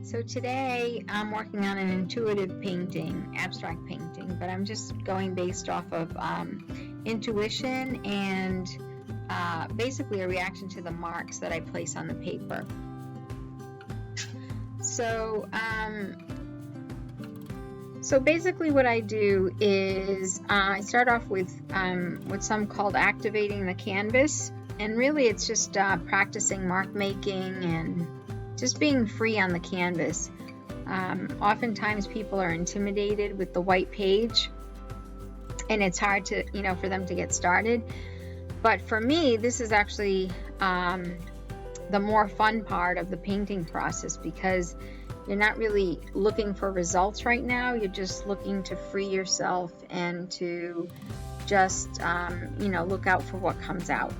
So today I'm working on an intuitive painting, abstract painting, but I'm just going based off of intuition and basically a reaction to the marks that I place on the paper. So basically what I do is I start off with what some called activating the canvas, and really it's just practicing mark making and just being free on the canvas. Oftentimes people are intimidated with the white page and it's hard to, for them to get started. But for me, this is actually the more fun part of the painting process, because you're not really looking for results right now. You're just looking to free yourself and to just, look out for what comes out.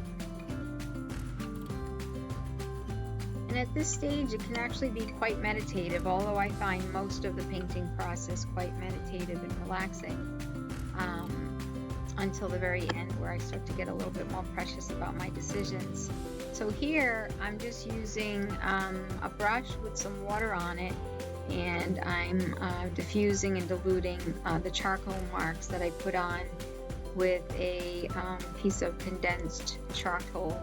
And at this stage, it can actually be quite meditative, although I find most of the painting process quite meditative and relaxing, until the very end, where I start to get a little bit more precious about my decisions. So here, I'm just using a brush with some water on it, and I'm diffusing and diluting the charcoal marks that I put on with a piece of condensed charcoal.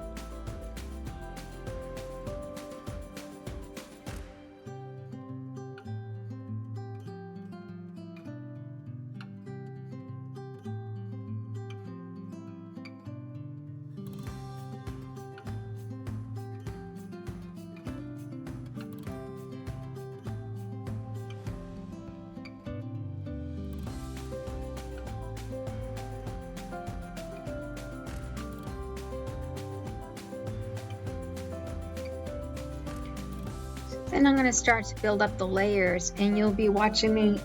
Then I'm going to start to build up the layers, and you'll be watching me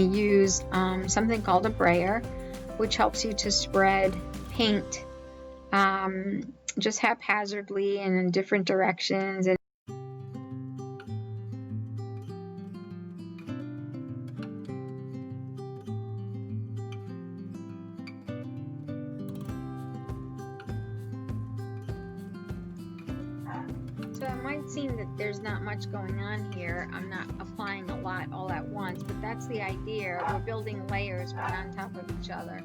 use something called a brayer, which helps you to spread paint just haphazardly and in different directions. So it might seem that there's not much going on here. I'm not applying a lot all at once, but that's the idea. We're building layers one on top of each other.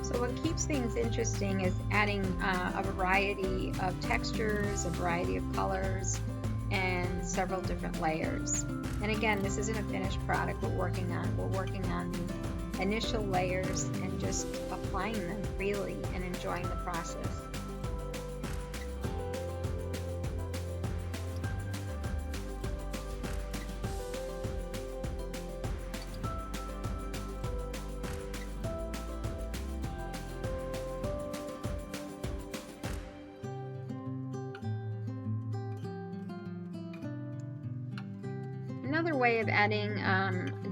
So what keeps things interesting is adding a variety of textures, a variety of colors, and several different layers. And again, this isn't a finished product we're working on. We're working on the initial layers and just applying them freely and enjoying the process. Another way of adding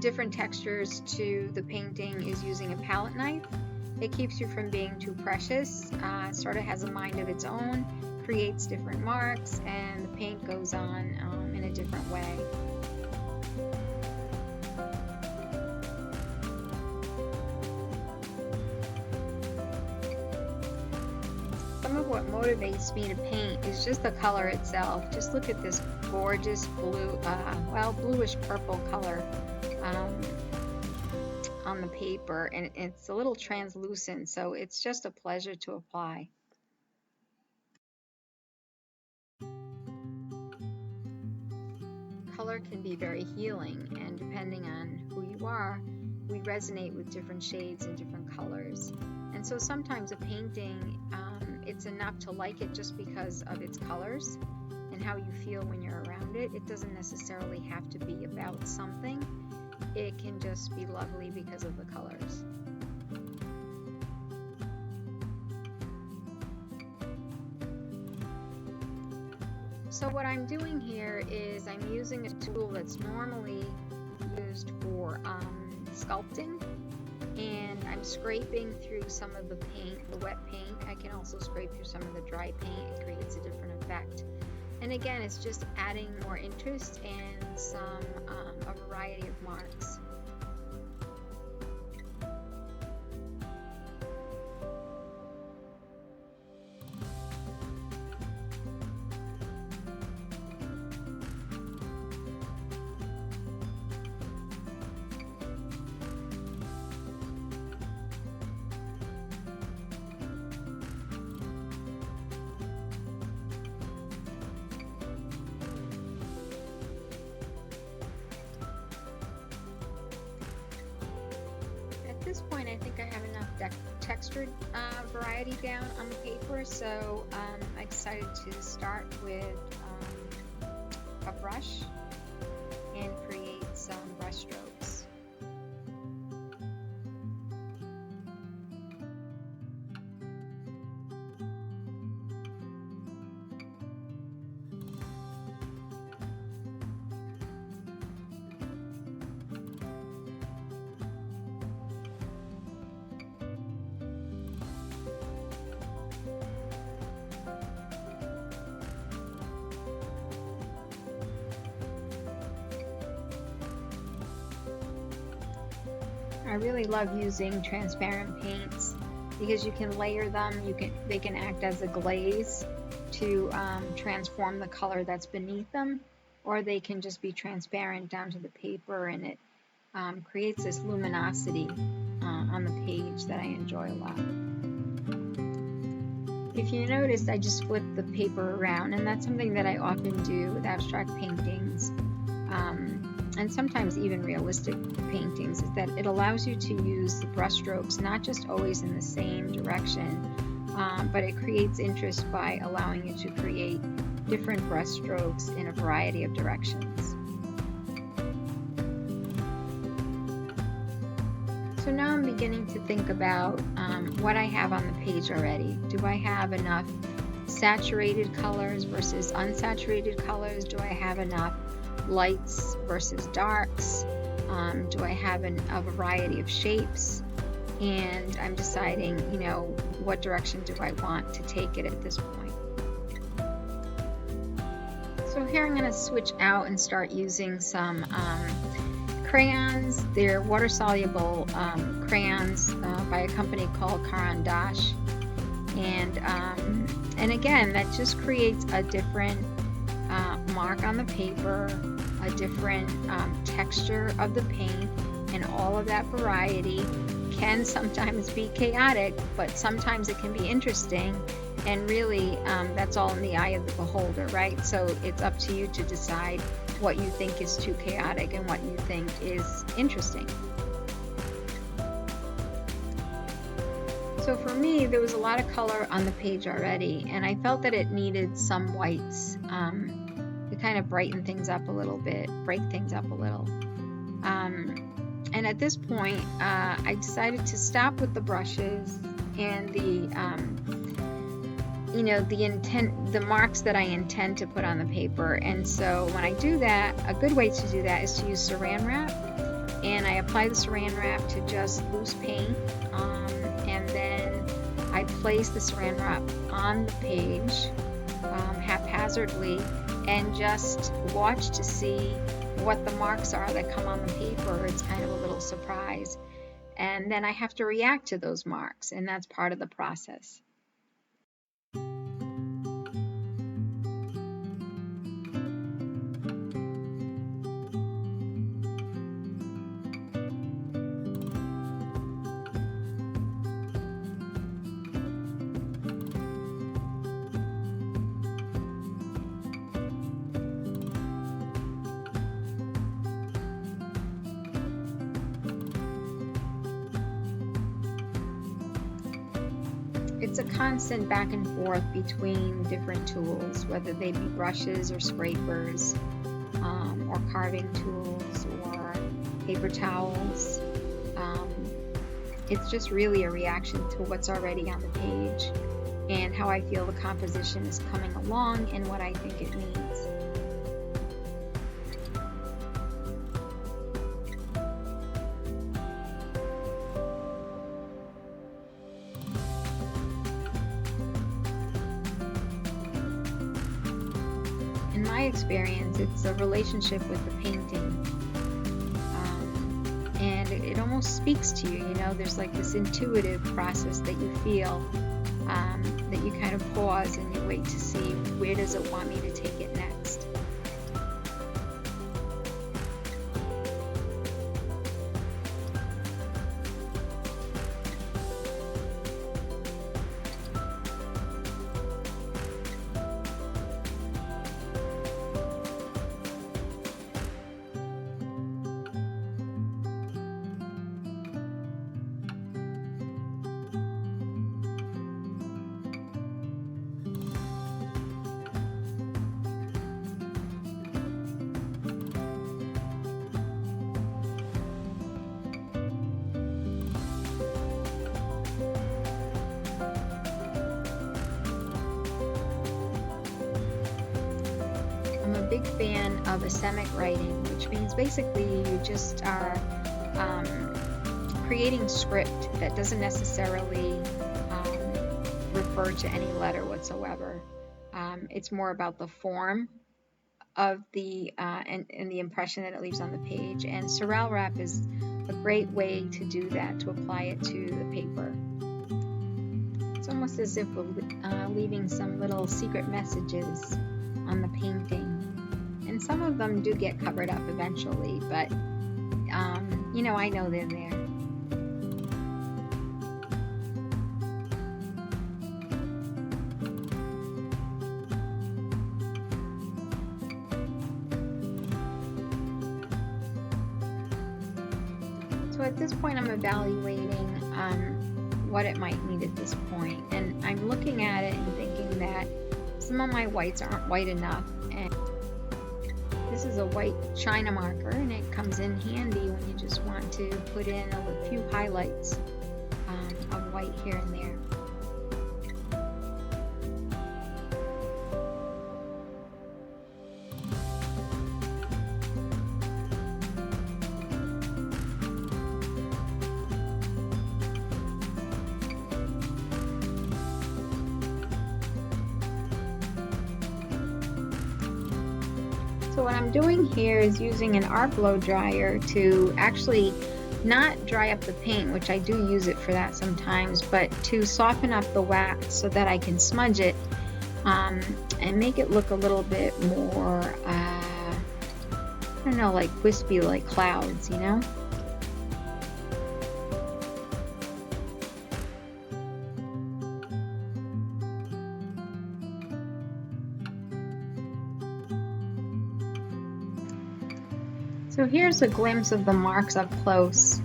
different textures to the painting is using a palette knife. It keeps you from being too precious, sort of has a mind of its own, creates different marks, and the paint goes on in a different way. Some of what motivates me to paint is just the color itself. Just look at this gorgeous blue, bluish purple color on the paper, and it's a little translucent, so it's just a pleasure to apply. Color can be very healing, and depending on who you are, we resonate with different shades and different colors. And so sometimes a painting, it's enough to like it just because of its colors and how you feel when you're around it. It doesn't necessarily have to be about something. It can just be lovely because of the colors. So what I'm doing here is I'm using a tool that's normally used for sculpting, and I'm scraping through some of the paint, the wet paint. I can also scrape through some of the dry paint. It creates a different effect. And again, it's just adding more interest and a variety of marks. At this point, I think I have enough textured variety down on the paper, so I decided to start with a brush and create some brush strokes. I really love using transparent paints because you can layer them. They can act as a glaze to transform the color that's beneath them, or they can just be transparent down to the paper, and it creates this luminosity on the page that I enjoy a lot. If you notice, I just flip the paper around, and that's something that I often do with abstract paintings. And sometimes even realistic paintings, is that it allows you to use the brush strokes not just always in the same direction, but it creates interest by allowing you to create different brush strokes in a variety of directions. So now I'm beginning to think about what I have on the page already. Do I have enough saturated colors versus unsaturated colors? Do I have enough lights versus darks? Do I have a variety of shapes? And I'm deciding, what direction do I want to take it at this point. So here I'm going to switch out and start using some crayons. They're water-soluble crayons by a company called Caran d'Ache. And again, that just creates a different mark on the paper, a different texture of the paint, and all of that variety can sometimes be chaotic, but sometimes it can be interesting, and really that's all in the eye of the beholder, right? So it's up to you to decide what you think is too chaotic and what you think is interesting. So for me, there was a lot of color on the page already, and I felt that it needed some whites to kind of brighten things up a little bit, break things up a little. And at this point, I decided to stop with the brushes and the marks that I intend to put on the paper. And so when I do that, a good way to do that is to use saran wrap. And I apply the saran wrap to just loose paint, and then I place the saran wrap on the page haphazardly and just watch to see what the marks are that come on the paper. It's kind of a little surprise. And then I have to react to those marks, and that's part of the process. It's a constant back and forth between different tools, whether they be brushes or scrapers, or carving tools or paper towels. It's just really a reaction to what's already on the page and how I feel the composition is coming along and what I think it needs. experience. It's a relationship with the painting. And it almost speaks to you, you know, there's like this intuitive process that you feel, that you kind of pause and you wait to see where does it want me to take it next. I'm a big fan of asemic writing, which means basically you just are creating script that doesn't necessarily refer to any letter whatsoever. It's more about the form of the and the impression that it leaves on the page, and Surreal Wrap is a great way to do that, to apply it to the paper. It's almost as if we're leaving some little secret messages on the painting, and some of them do get covered up eventually, but you know, I know they're there. So at this point I'm evaluating what it might need at this point, and I'm looking at it and thinking that some of my whites aren't white enough, and this is a white China marker, and it comes in handy when you just want to put in a few highlights of white here and there. So what I'm doing here is using an art blow dryer to actually not dry up the paint, which I do use it for that sometimes, but to soften up the wax so that I can smudge it and make it look a little bit more, I don't know, like wispy, like clouds, you know? So here's a glimpse of the marks up close.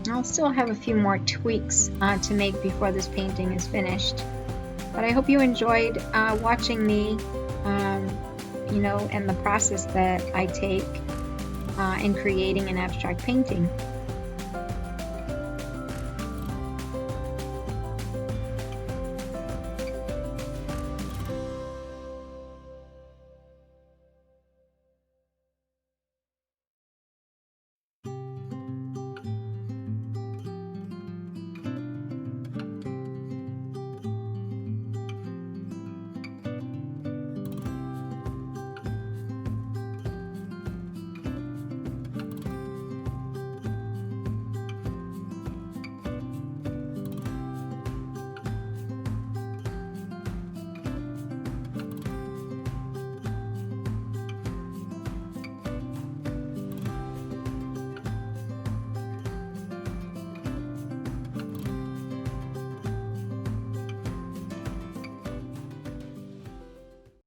I'll still have a few more tweaks to make before this painting is finished. But I hope you enjoyed watching me, you know, and the process that I take in creating an abstract painting.